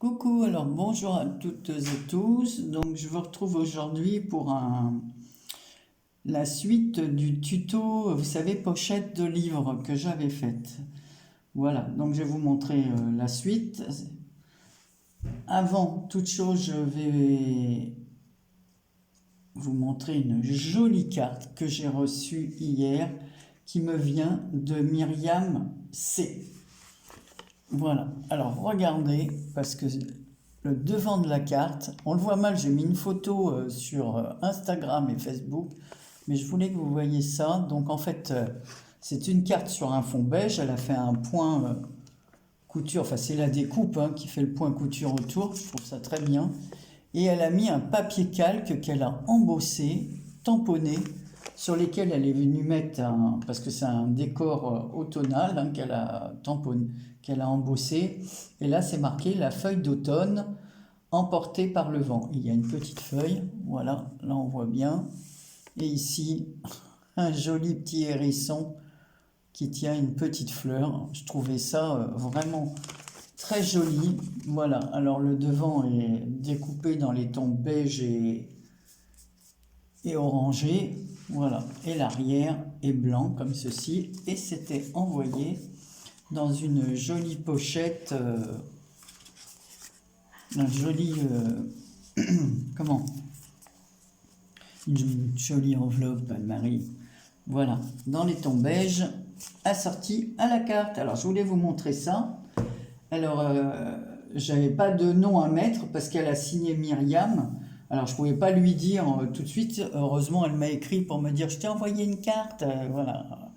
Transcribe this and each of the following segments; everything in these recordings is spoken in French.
Coucou, alors bonjour à toutes et tous. Donc je vous retrouve aujourd'hui pour la suite du tuto, vous savez, pochette de livre que j'avais faite. Voilà, donc je vais vous montrer la suite. Avant toute chose, je vais vous montrer une jolie carte que j'ai reçue hier qui me vient de Myriam C. Voilà, alors regardez, parce que le devant de la carte, on le voit mal, j'ai mis une photo sur Instagram et Facebook, mais je voulais que vous voyiez ça. Donc en fait, c'est une carte sur un fond beige, elle a fait un point couture, enfin c'est la découpe qui fait le point couture autour, je trouve ça très bien. Et elle a mis un papier calque qu'elle a embossé, tamponné, sur lesquels elle est venue mettre parce que c'est un décor automnal qu'elle a tamponné, qu'elle a embossé. Et là, c'est marqué la feuille d'automne emportée par le vent. Il y a une petite feuille, voilà, là on voit bien. Et ici, un joli petit hérisson qui tient une petite fleur. Je trouvais ça vraiment très joli. Voilà, alors le devant est découpé dans les tons beige et orangé. Voilà, et l'arrière est blanc comme ceci. Et c'était envoyé dans une jolie pochette, une jolie, comment, une jolie enveloppe, Anne-Marie. Voilà, dans les tons beige, assorti à la carte. Alors, je voulais vous montrer ça. Alors, j'avais pas de nom à mettre parce qu'elle a signé Myriam. Alors, je pouvais pas lui dire tout de suite. Heureusement, elle m'a écrit pour me dire, je t'ai envoyé une carte. Voilà.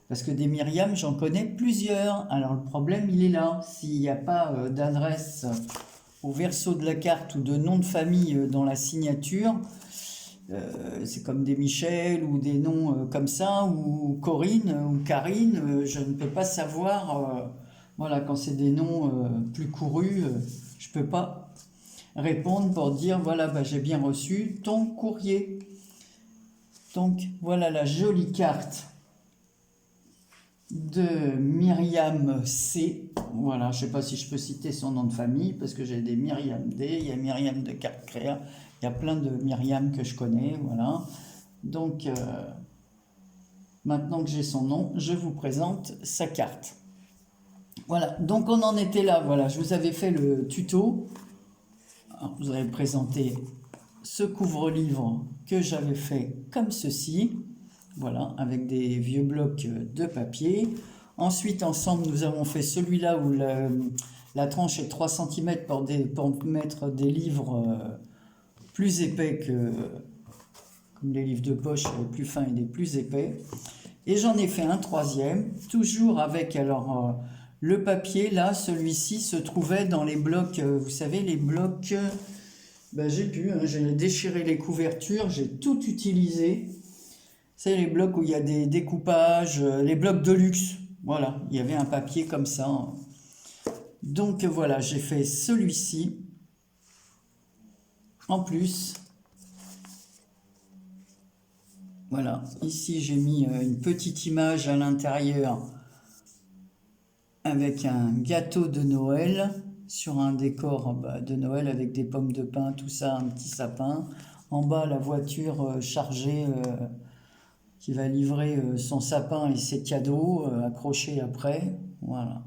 Parce que des Myriam, j'en connais plusieurs. Alors, le problème, il est là. S'il n'y a pas d'adresse au verso de la carte ou de nom de famille dans la signature, c'est comme des Michel ou des noms comme ça, ou Corinne ou Karine, je ne peux pas savoir. Voilà, quand c'est des noms plus courus, je ne peux pas répondre pour dire voilà, bah, j'ai bien reçu ton courrier. Donc voilà la jolie carte de Myriam C. Voilà, je ne sais pas si je peux citer son nom de famille parce que j'ai des Myriam D, il y a Myriam de Carte Créa, il y a plein de Myriam que je connais. Voilà. Donc maintenant que j'ai son nom, je vous présente sa carte. Voilà, donc on en était là. Voilà, je vous avais fait le tuto. Alors, vous avez présenté ce couvre-livre que j'avais fait comme ceci. Voilà, avec des vieux blocs de papier. Ensuite, ensemble, nous avons fait celui-là où la tranche est 3 cm pour mettre des livres plus épais que comme les livres de poche, plus fins et des plus épais. Et j'en ai fait un troisième, toujours avec le papier. Là, celui-ci se trouvait dans les blocs, vous savez, les blocs, j'ai déchiré les couvertures, j'ai tout utilisé. C'est les blocs où il y a des découpages, les blocs de luxe. Voilà, il y avait un papier comme ça. Donc voilà, j'ai fait celui-ci. En plus, voilà, ici j'ai mis une petite image à l'intérieur avec un gâteau de Noël sur un décor de Noël avec des pommes de pin, tout ça, un petit sapin. En bas, la voiture chargée qui va livrer son sapin et ses cadeaux accrochés après. Voilà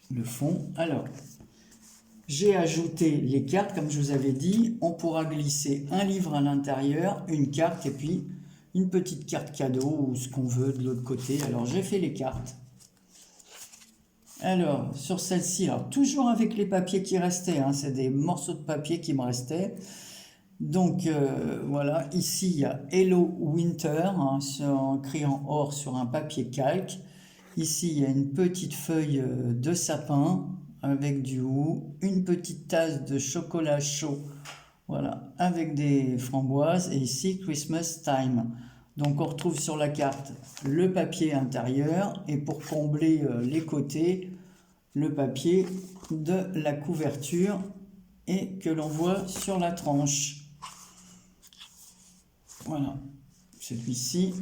le fond. Alors, j'ai ajouté les cartes, comme je vous avais dit. On pourra glisser un livre à l'intérieur, une carte et puis une petite carte cadeau ou ce qu'on veut de l'autre côté. Alors, j'ai fait les cartes. Alors, sur celle-ci, toujours avec les papiers qui restaient, c'est des morceaux de papier qui me restaient. Donc, voilà, ici, il y a Hello Winter, en crayon or sur un papier calque. Ici, il y a une petite feuille de sapin avec du hou, une petite tasse de chocolat chaud, voilà, avec des framboises. Et ici, Christmas Time. Donc, on retrouve sur la carte le papier intérieur et pour combler les côtés, le papier de la couverture et que l'on voit sur la tranche. Voilà, celui-ci.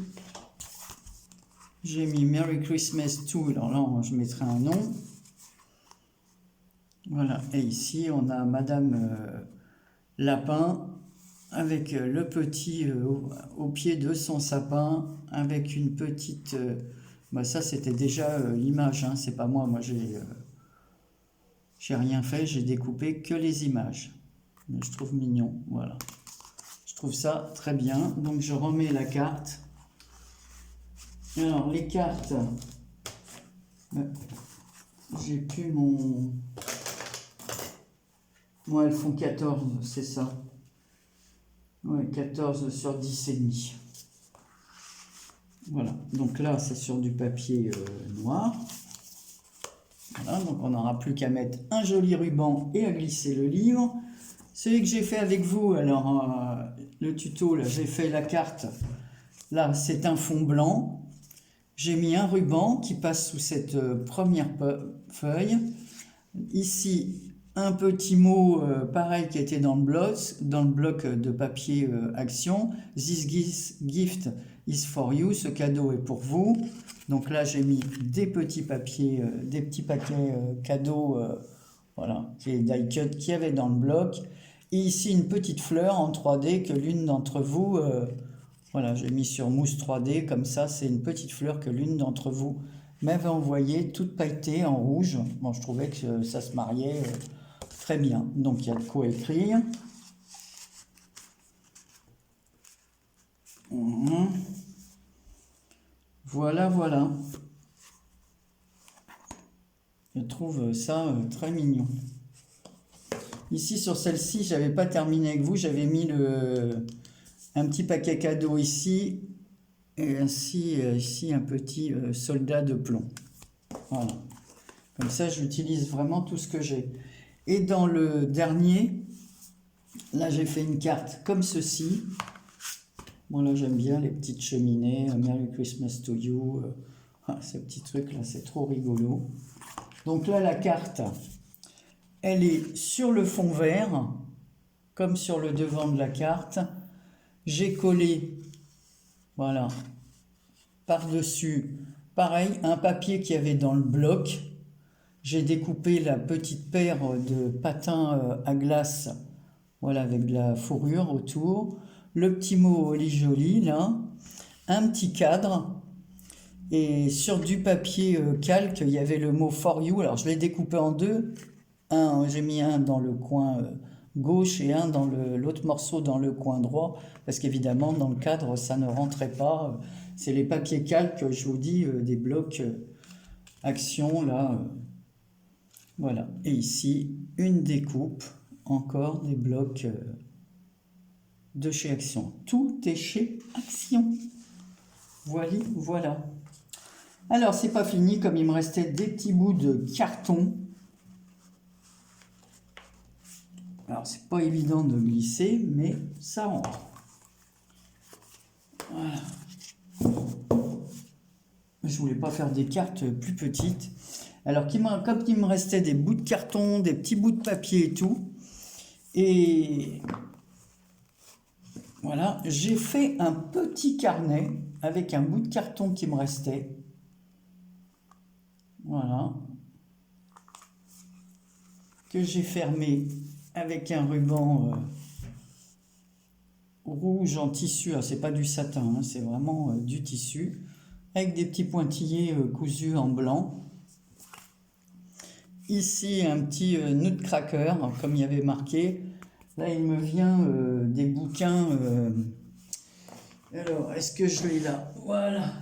J'ai mis Merry Christmas to, alors là je mettrai un nom. Voilà, et ici on a Madame Lapin avec le petit au pied de son sapin, avec une petite... bah ça c'était déjà l'image, hein, c'est pas moi, j'ai rien fait, j'ai découpé que les images. Mais je trouve mignon, voilà. Je trouve ça très bien, donc je remets la carte. Alors les cartes, j'ai plus mon... Moi elles font 14, c'est ça. Ouais, 14 sur 10 et demi. Voilà, donc là c'est sur du papier noir. Voilà, donc on n'aura plus qu'à mettre un joli ruban et à glisser le livre. Celui que j'ai fait avec vous, alors le tuto, là j'ai fait la carte. Là c'est un fond blanc. J'ai mis un ruban qui passe sous cette première feuille. Ici, un petit mot pareil qui était dans le bloc de papier action. This gift is for you. Ce cadeau est pour vous. Donc là, j'ai mis des petits papiers, des petits paquets cadeaux, voilà, qui est die cut qu'il y avait dans le bloc. Et ici, une petite fleur en 3D que l'une d'entre vous, voilà, j'ai mis sur mousse 3D, comme ça, c'est une petite fleur que l'une d'entre vous m'avait envoyée, toute pailletée en rouge. Bon, je trouvais que ça se mariait très bien. Donc, il y a de quoi écrire. Voilà, voilà. Je trouve ça très mignon. Ici, sur celle-ci, je n'avais pas terminé avec vous. J'avais mis un petit paquet cadeau ici. Et ainsi, ici, un petit soldat de plomb. Voilà. Comme ça, j'utilise vraiment tout ce que j'ai. Et dans le dernier, là, j'ai fait une carte comme ceci. Bon, là, j'aime bien les petites cheminées. Merry Christmas to you. Ces petits trucs-là, c'est trop rigolo. Donc là, la carte, elle est sur le fond vert, comme sur le devant de la carte. J'ai collé, voilà, par-dessus, pareil, un papier qu'il y avait dans le bloc. J'ai découpé la petite paire de patins à glace, voilà, avec de la fourrure autour. Le petit mot Oli Joli, là. Un petit cadre. Et sur du papier calque, il y avait le mot For You. Alors, je l'ai découpé en deux. J'ai mis un dans le coin gauche et un dans l'autre morceau dans le coin droit. Parce qu'évidemment, dans le cadre, ça ne rentrait pas. C'est les papiers calques, je vous dis, des blocs action, là. Voilà. Et ici, une découpe, encore des blocs de chez Action. Tout est chez Action. Voilà. Alors, c'est pas fini, comme il me restait des petits bouts de carton. Alors, c'est pas évident de glisser, mais ça rentre. Voilà. Je voulais pas faire des cartes plus petites. Alors, comme il me restait des bouts de carton, des petits bouts de papier et tout, et voilà, j'ai fait un petit carnet avec un bout de carton qui me restait. Voilà. Que j'ai fermé avec un ruban rouge en tissu. Alors, c'est pas du satin, hein, c'est vraiment du tissu. Avec des petits pointillés cousus en blanc. Ici, un petit nutcracker, comme il y avait marqué. Là, il me vient des bouquins. Alors, est-ce que je l'ai là? Voilà.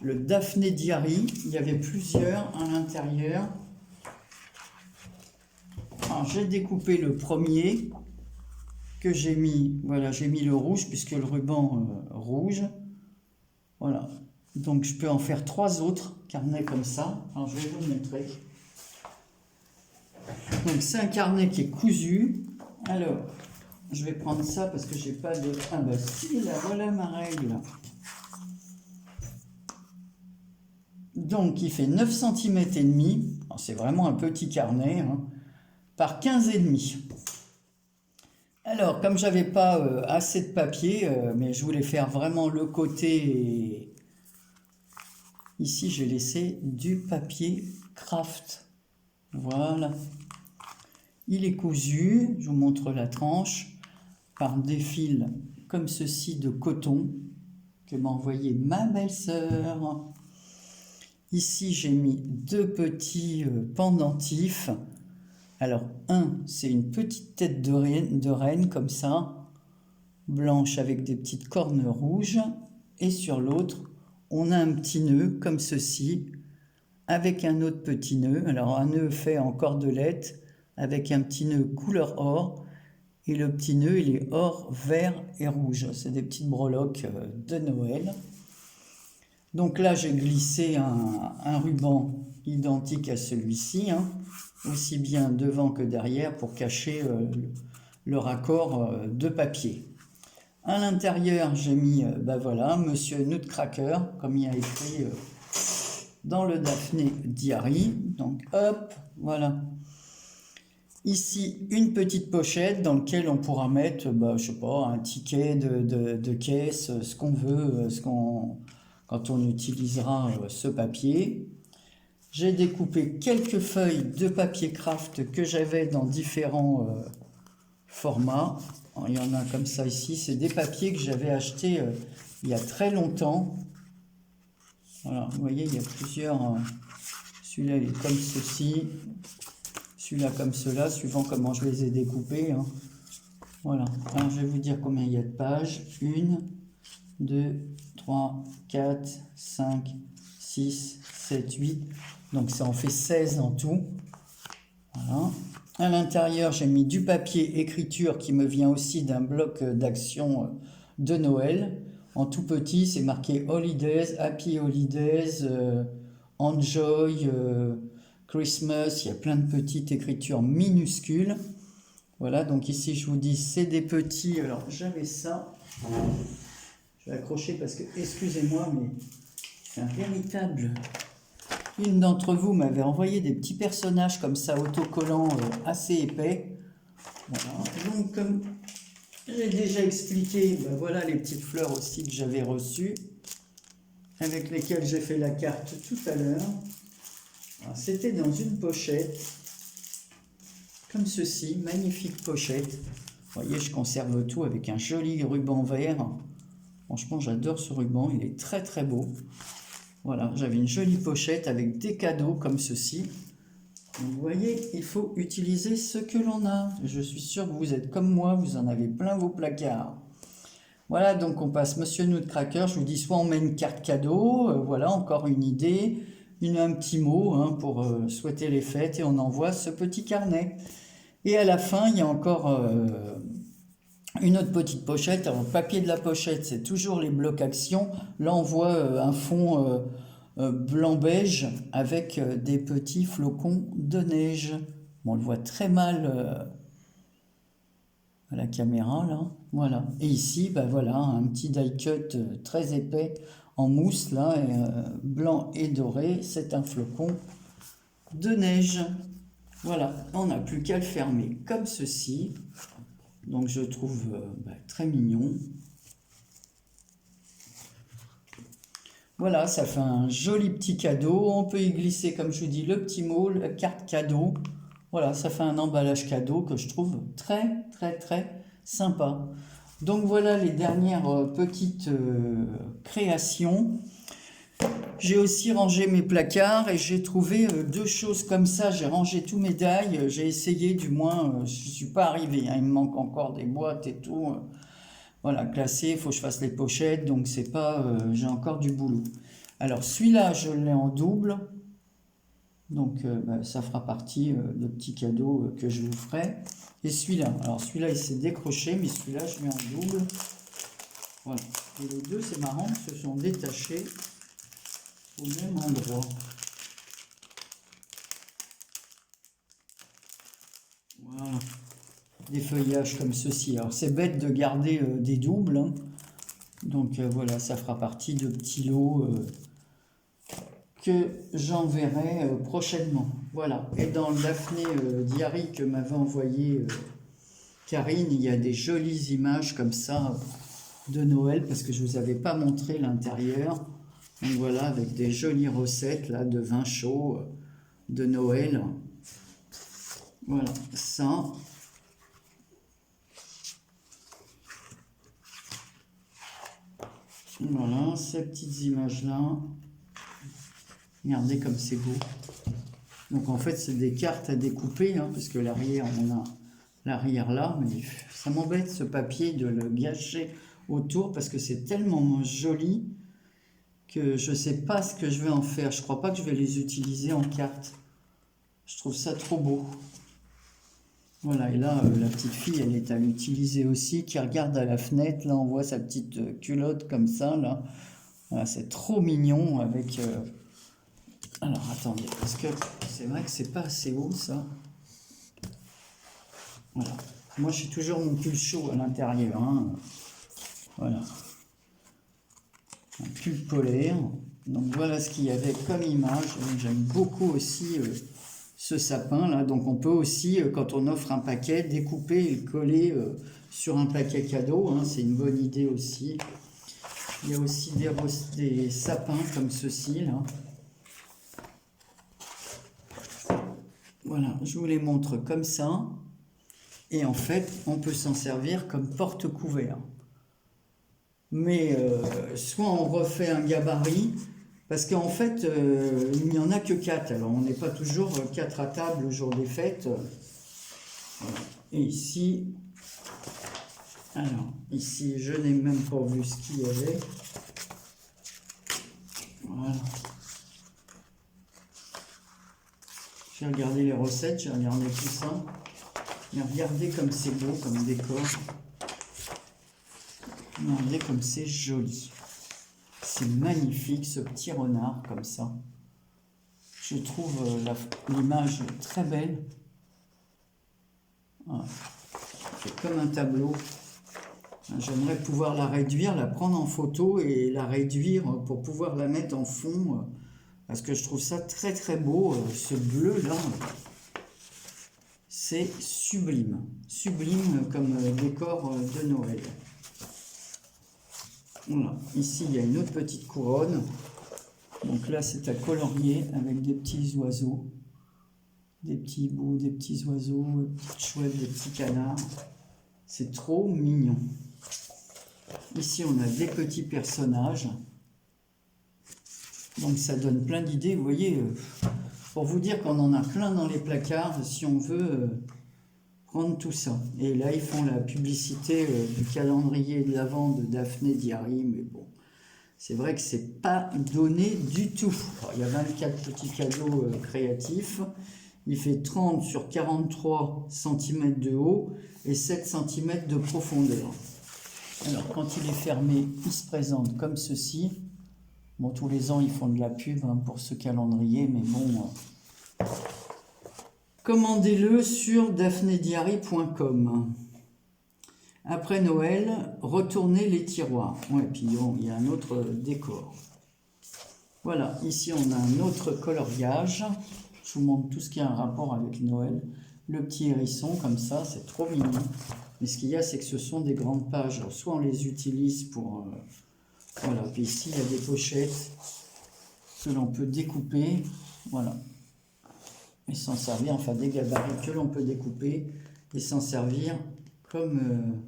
Le Daphné Diary. Il y avait plusieurs à l'intérieur. Alors, j'ai découpé le premier que j'ai mis. Voilà, j'ai mis le rouge puisque le ruban rouge. Voilà. Donc, je peux en faire 3 autres carnets comme ça. Alors, je vais vous montrer. Donc, c'est un carnet qui est cousu. Alors, je vais prendre ça parce que j'ai pas de... Ah bah si, là, voilà ma règle. Donc, il fait 9 cm et demi. C'est vraiment un petit carnet, hein, par 15 et demi. Alors, comme j'avais pas assez de papier, mais je voulais faire vraiment le côté... Ici, j'ai laissé du papier craft. Voilà. Il est cousu, je vous montre la tranche, par des fils comme ceci de coton que m'a envoyé ma belle-sœur. Ici, j'ai mis 2 petits pendentifs. Alors, un, c'est une petite tête de reine comme ça, blanche avec des petites cornes rouges. Et sur l'autre, on a un petit nœud comme ceci, avec un autre petit nœud. Alors, un nœud fait en cordelette, avec un petit nœud couleur or. Et le petit nœud, il est or, vert et rouge. C'est des petites breloques de Noël. Donc là, j'ai glissé un ruban identique à celui-ci, hein, aussi bien devant que derrière pour cacher le raccord de papier. À l'intérieur, j'ai mis, voilà, Monsieur Nutcracker, comme il y a écrit dans le Daphné Diary. Donc hop, voilà. Ici, une petite pochette dans laquelle on pourra mettre, je sais pas, un ticket de caisse, ce qu'on veut, quand on utilisera ce papier. J'ai découpé quelques feuilles de papier craft que j'avais dans différents formats. Alors, il y en a comme ça ici, c'est des papiers que j'avais achetés il y a très longtemps. Voilà, vous voyez, il y a plusieurs. Celui-là, il est comme ceci. Celui-là comme cela, suivant comment je les ai découpés. Hein. Voilà. Alors, je vais vous dire combien il y a de pages. 1, 2, 3, 4, 5, 6, 7, 8. Donc, ça en fait 16 en tout. Voilà. À l'intérieur, j'ai mis du papier écriture qui me vient aussi d'un bloc d'action de Noël. En tout petit, c'est marqué Holidays, Happy Holidays, Enjoy, Christmas. Il y a plein de petites écritures minuscules. Voilà, donc ici, je vous dis, c'est des petits. Alors, j'avais ça. Je vais accrocher parce que, excusez-moi, mais c'est un véritable... Une d'entre vous m'avait envoyé des petits personnages comme ça, autocollants, assez épais. Voilà. Donc, comme j'ai déjà expliqué, voilà les petites fleurs aussi que j'avais reçues, avec lesquelles j'ai fait la carte tout à l'heure. C'était dans une pochette, comme ceci, magnifique pochette. Vous voyez, je conserve tout avec un joli ruban vert. Franchement, j'adore ce ruban, il est très très beau. Voilà, j'avais une jolie pochette avec des cadeaux comme ceci. Donc, vous voyez, il faut utiliser ce que l'on a. Je suis sûr que vous êtes comme moi, vous en avez plein vos placards. Voilà, donc on passe Monsieur Nutcracker. Je vous dis, soit on met une carte cadeau, voilà, encore une idée, un petit mot hein, pour souhaiter les fêtes, et on envoie ce petit carnet. Et à la fin, il y a encore une autre petite pochette. Alors, le papier de la pochette, c'est toujours les blocs actions. Là, on voit un fond blanc-beige avec des petits flocons de neige. Bon, on le voit très mal à la caméra, là. Voilà. Et ici, voilà, un petit die cut très épais en mousse, là, blanc et doré. C'est un flocon de neige. Voilà, on n'a plus qu'à le fermer comme ceci. Donc je trouve très mignon. Voilà, ça fait un joli petit cadeau. On peut y glisser, comme je vous dis, le petit mot, la carte cadeau. Voilà, ça fait un emballage cadeau que je trouve très, très, très sympa. Donc voilà les dernières petites créations. J'ai aussi rangé mes placards et j'ai trouvé 2 choses comme ça. J'ai rangé tous mes die. J'ai essayé, du moins, je ne suis pas arrivé. Hein, il me manque encore des boîtes et tout. Voilà, classé, il faut que je fasse les pochettes. Donc, c'est pas. J'ai encore du boulot. Alors, celui-là, je l'ai en double. Donc, ça fera partie de petits cadeaux que je vous ferai. Et celui-là. Alors, celui-là, il s'est décroché, mais celui-là, je l'ai en double. Voilà. Et les deux, c'est marrant, se sont détachés au même endroit. Voilà. Des feuillages comme ceci. Alors c'est bête de garder des doubles. Hein. Donc voilà, ça fera partie de petits lots que j'enverrai prochainement. Voilà. Et dans le Daphné Diary que m'avait envoyé Karine, il y a des jolies images comme ça de Noël, parce que je ne vous avais pas montré l'intérieur. Donc voilà, avec des jolies recettes là, de vin chaud de Noël. Voilà, ça. Voilà, ces petites images-là. Regardez comme c'est beau. Donc en fait, c'est des cartes à découper, hein, parce que l'arrière, on a l'arrière là, mais ça m'embête ce papier de le gâcher autour, parce que c'est tellement joli que je ne sais pas ce que je vais en faire. Je crois pas que je vais les utiliser en cartes. Je trouve ça trop beau. Voilà, et là, la petite fille, elle est à l'utiliser aussi, qui regarde à la fenêtre. Là, on voit sa petite culotte comme ça, là. Voilà, c'est trop mignon avec... Alors, attendez, parce que c'est vrai que c'est pas assez haut, ça. Voilà. Moi, j'ai toujours mon pull chaud à l'intérieur, hein. Voilà. Un pull polaire. Donc, voilà ce qu'il y avait comme image. J'aime beaucoup aussi ce sapin-là. Donc, on peut aussi, quand on offre un paquet, découper et le coller sur un paquet cadeau, hein. C'est une bonne idée aussi. Il y a aussi des sapins comme ceci, là. Voilà, je vous les montre comme ça. Et en fait, on peut s'en servir comme porte-couvert. Mais soit on refait un gabarit, parce qu'en fait, il n'y en a que 4. Alors, on n'est pas toujours 4 à table le jour des fêtes. Voilà. Et ici, alors, ici, je n'ai même pas vu ce qu'il y avait. Voilà. J'ai regardé les recettes, j'ai regardé tout ça. Mais regardez comme c'est beau comme décor. Regardez comme c'est joli. C'est magnifique ce petit renard comme ça. Je trouve l'image très belle. Voilà. C'est comme un tableau. J'aimerais pouvoir la réduire, la prendre en photo et la réduire pour pouvoir la mettre en fond. Parce que je trouve ça très très beau. Ce bleu là. C'est sublime, sublime comme décor de Noël. Voilà, ici il y a une autre petite couronne. Donc là c'est à colorier avec des petits oiseaux, des petits bouts, des petits oiseaux, des petites chouettes, des petits canards. C'est trop mignon. Ici on a des petits personnages. Donc ça donne plein d'idées, vous voyez. Pour vous dire qu'on en a plein dans les placards si on veut prendre tout ça. Et là, ils font la publicité du calendrier de l'Avent de Daphné Diary, mais bon, c'est vrai que c'est pas donné du tout. Alors, il y a 24 petits cadeaux créatifs. Il fait 30 sur 43 cm de haut et 7 cm de profondeur. Alors, quand il est fermé, il se présente comme ceci. Bon, tous les ans, ils font de la pub hein, pour ce calendrier, mais bon... Commandez-le sur daphnédiary.com. Après Noël, retournez les tiroirs. Ouais, puis bon, il y a un autre décor. Voilà, ici on a un autre coloriage. Je vous montre tout ce qui a un rapport avec Noël. Le petit hérisson, comme ça, c'est trop mignon. Mais ce qu'il y a, c'est que ce sont des grandes pages. Alors, soit on les utilise pour... voilà, puis ici, il y a des pochettes que l'on peut découper. Voilà. Et s'en servir, enfin des gabarits que l'on peut découper et s'en servir comme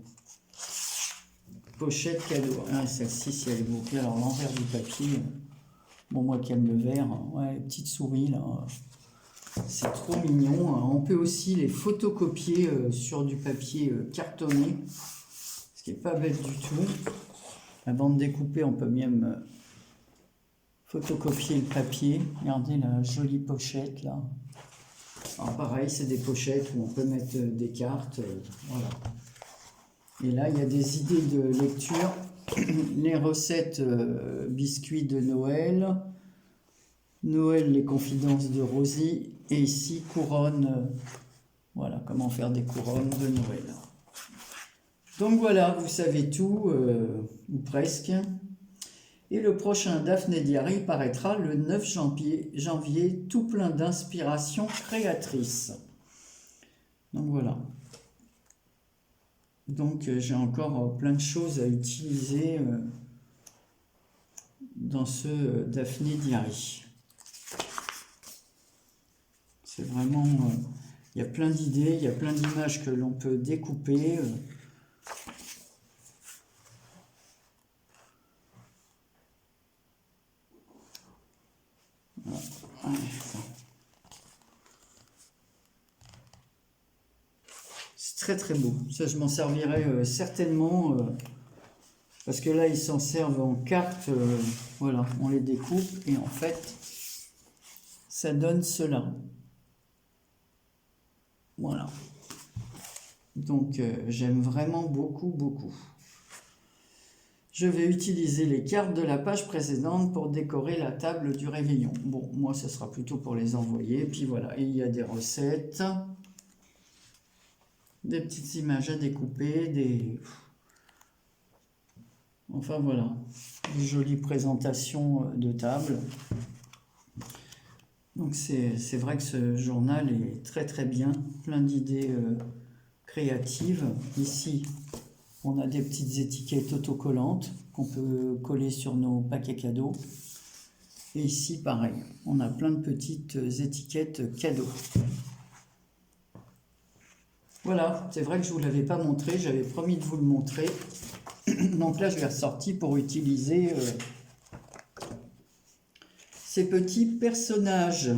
pochette cadeau. Ah, celle-ci, si elle est bouclée, alors l'envers du papier, bon, moi qui aime le vert, ouais, les petites souris là, c'est trop mignon. On peut aussi les photocopier sur du papier cartonné, ce qui n'est pas bête du tout. La bande découpée, on peut même photocopier le papier. Regardez la jolie pochette là. Alors pareil, c'est des pochettes où on peut mettre des cartes, voilà. Et là, il y a des idées de lecture, les recettes biscuits de Noël, Noël, les confidences de Rosie, et ici, couronne, voilà, comment faire des couronnes de Noël. Donc voilà, vous savez tout, ou presque. Et le prochain Daphné Diary paraîtra le 9 janvier, tout plein d'inspiration créatrice. Donc voilà. Donc j'ai encore plein de choses à utiliser dans ce Daphné Diary. C'est vraiment Il y a plein d'idées, il y a plein d'images que l'on peut découper. Voilà. C'est très très beau. Ça, je m'en servirai certainement. Parce que là, ils s'en servent en cartes. Voilà, on les découpe. Et en fait, ça donne cela. Voilà. Donc, j'aime vraiment beaucoup, beaucoup. Je vais utiliser les cartes de la page précédente pour décorer la table du réveillon. Bon, moi, ce sera plutôt pour les envoyer. Puis voilà, il y a des recettes, des petites images à découper, des... Enfin, voilà, des jolies présentations de table. Donc, c'est vrai que ce journal est très, très bien. Plein d'idées créatives. Ici, on a des petites étiquettes autocollantes qu'on peut coller sur nos paquets cadeaux. Et ici, pareil, on a plein de petites étiquettes cadeaux. Voilà, c'est vrai que je ne vous l'avais pas montré, j'avais promis de vous le montrer. Donc là, je l'ai ressorti pour utiliser ces petits personnages.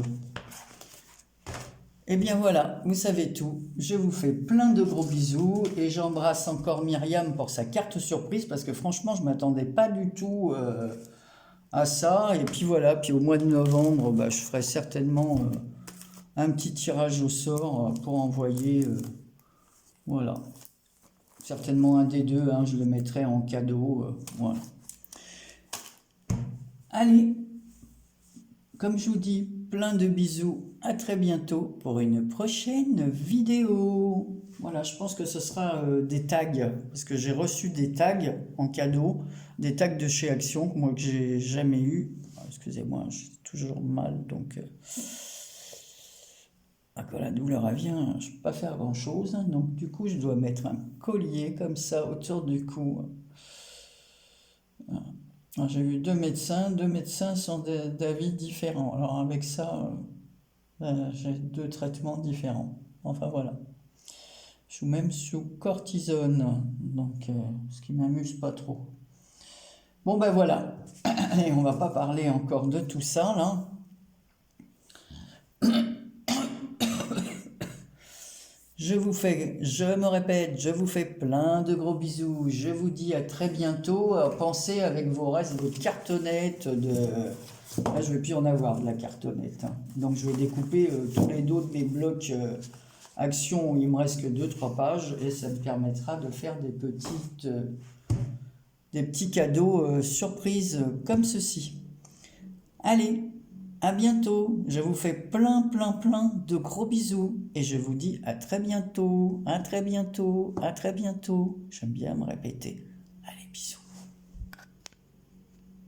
Et bien voilà, vous savez tout. Je vous fais plein de gros bisous et j'embrasse encore Myriam pour sa carte surprise parce que franchement, je ne m'attendais pas du tout à ça. Et puis voilà, puis au mois de novembre, bah, je ferai certainement un petit tirage au sort pour envoyer, voilà, certainement un des deux, hein, je le mettrai en cadeau, voilà. Allez, comme je vous dis, plein de bisous. À très bientôt pour une prochaine vidéo. Voilà, je pense que ce sera des tags, parce que j'ai reçu des tags en cadeau, des tags de chez Action, moi que j'ai jamais eu. Excusez-moi, j'ai toujours mal, donc quand la douleur vient, je ne peux pas faire grand-chose. Donc du coup, je dois mettre un collier comme ça autour du cou. J'ai vu deux médecins sont d'avis différents. Alors avec ça... j'ai deux traitements différents. Enfin voilà. Je suis même sous cortisone, donc ce qui m'amuse pas trop. Bon ben voilà. Et on va pas parler encore de tout ça là. Je me répète, je vous fais plein de gros bisous. Je vous dis à très bientôt. Pensez avec vos restes, vos cartonnettes de... Là, je ne vais plus en avoir de la cartonnette. Hein. Donc, je vais découper tous les dos de mes blocs actions où il me reste que 2-3 pages et ça me permettra de faire des petits cadeaux surprises comme ceci. Allez, à bientôt. Je vous fais plein de gros bisous et je vous dis à très bientôt, à très bientôt, à très bientôt. J'aime bien me répéter.